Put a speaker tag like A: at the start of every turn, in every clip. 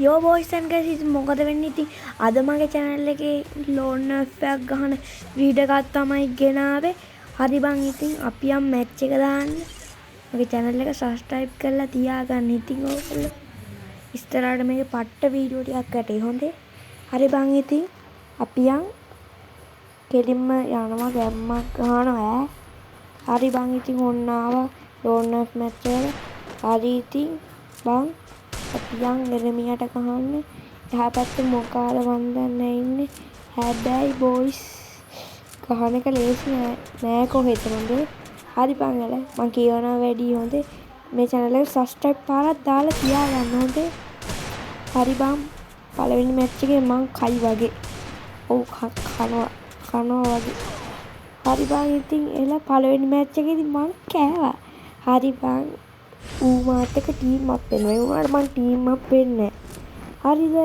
A: යෝ boys and girls ඉතින් මොකද වෙන්නේ ඉතින් අද මගේ channel එකේ ලෝන් නර්ෆ් එකක් ගහන වීඩියෝ එකක් තමයි ගෙනාවේ. හරි බං ඉතින් අපි යම් මැච් එක දාන්න. මගේ channel එක subscribe කරලා තියාගන්න. ඉතින් ඕගොල්ලෝ ඉස්සරහට මේකේ පට්ට වීඩියෝ ටිකක් ඇටේ හොඳේ. හරි බං ඉතින් අපි යම් කෙලින්ම යනවා ගැම්මක් ගහනවා ඈ. හරි බං ඉතින් ඔන්න ආවා ලෝන් නර්ෆ් මැච් එකට. හරි ඉතින් බං අපි යන් එරමියට කහන්න. එහා පැත්තේ මොකාද මන් දන්නේ ඉන්නේ. හැබැයි බොයිස් කහන එක ලේසි නෑ කොහෙද හොඳේ. හරි බං එල මං කියවනවා වැඩි හොඳේ. මේ channel එක subscribe පාරක් දාලා තියාගන්න හොඳේ. හරි බං පළවෙනි මැච් එකේ මං කයි වගේ. ඔව් කනවා වගේ. හරි බං ඉතින් එල පළවෙනි මැච් එකේදී මං කෑවා. හරි බං ඌ මාත් එක්ක ටීම් අප් වෙනවා. ඒ වුණාට මං ටීම් අප් වෙන්නේ නැහැ. හරිද?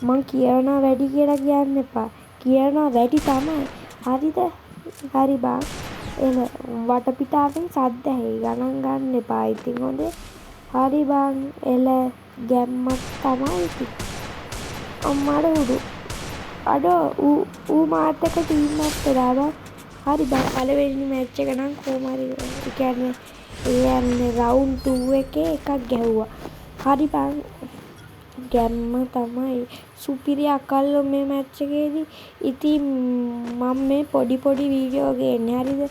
A: මං කියනවා වැඩි කියලා කියන්න එපා. කියනවා වැඩි තමයි. හරිද? හරි බං. එල වටපිටාවෙන් සද්ද ඇහි. ගණන් ගන්න එපා ඉතින් හොඳේ. හරි බං එල ගැම්මක් තමයි ඉතින්. අම්මාට උඩු. අඩෝ ඌ මාත් එක්ක ටීම් අප් වෙලා බං. හරි බං පළවෙනි මැච් එක නම් කොහොම හරි ඒ කියන්නේ රවුන්ඩ් 2 එකේ එකක් ගැහුවා. හරි බං ගැම්ම තමයි සුපිරි අකල්ලෝ මේ මැච් එකේදී. ඉතින් මම මේ පොඩි වීඩියෝ ගේන්නේ. හරිද?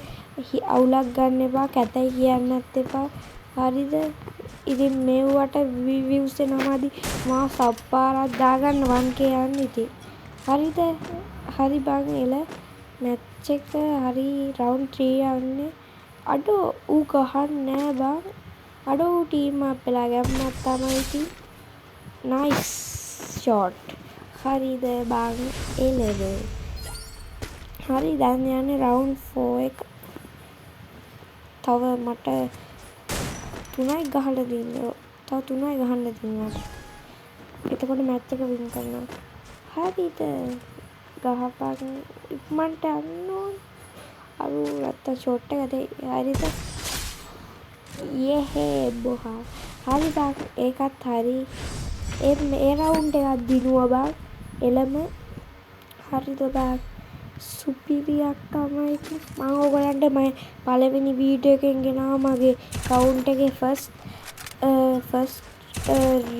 A: අවුලක් ගන්න එපා. කැතයි කියන්නත් එපා. හරිද? ඉතින් මේවට views එනවාදී මා සබ් පාරක් දාගන්න 1k යන්න ඉතින්. හරිද? හරි බං එල මැච් එක හරි රවුන්ඩ් 3 යන්නේ. අඩෝ ඌ ගහන්නේ නෑ බං. අඩෝ ඌ ටීම් අප් වෙලා ගැම්මක් තමයි ඉතින්. Nice shot. හරිද බං එලව. හරි දැන් යන්නේ රවුන්ඩ් 4 එක. තව මට 3යි ගහලා දෙන්න. තව 3යි ගහන්න දෙන්න. එතකොට මැච් එක වින් කරනවා. හරිද? ගහපන් ඉක්මනට යන්න ඕන. අරු නැත්නම් ෂොට් එක දෙයි. හරිද? යෙහේ බොහා. හරි බං ඒකත් හරි. ඒ රවුන්ඩ් එකක් දිනුවා බං. එලම හරිද බං. සුපිරියක් තමයි ඉතින්. මම ඕගොල්ලන්ට මම පළවෙනි වීඩියෝ එකෙන් ගෙනාවා මගේ account එකේ first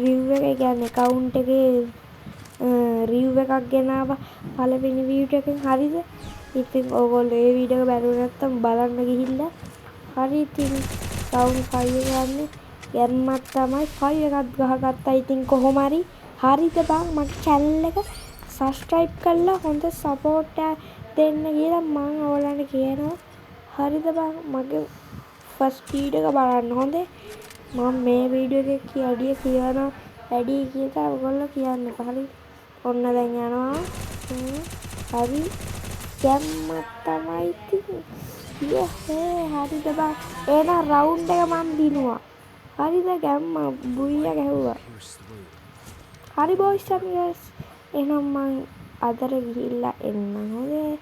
A: review එක කියන්නේ account එකේ review එකක් ගෙනාවා පළවෙනි වීඩියෝ එකෙන්. හරිද? ඉතින් ඕගොල්ලෝ ඒ වීඩියෝ එක බැලුවේ නැත්නම් බලන්න ගිහිල්ලා. හරි ඉතින් round 5 එක යන්නේ. ගැම්මක් තමයි 5 එකක් ගහගත්තා ඉතින් කොහොම හරි. හරිද බං මගේ channel එක subscribe කරලා හොඳ support එකක් දෙන්න කියලා මම ඔයාලට කියනවා. හරිද බං මගේ first video එක බලන්න හොඳේ. මම මේ වීඩියෝ එකේ වැඩි කියනවා වැඩි කියලා ඔයගොල්ලෝ කියන්න. හරි ඔන්න දැන් යනවා. හරි ගැම්මක් තමයි ඉතින්. යෙහේ හරිද බං. එහෙනම් රවුන්ඩ් එක මම දිනුවා. හරිද ගැම්ම බුයියා ගැහුවා. හරි බොයිස් ඇන්ඩ් ගර්ල්ස් එහෙනම් මං අදට ගිහිල්ලා එන්නම් හොඳේ.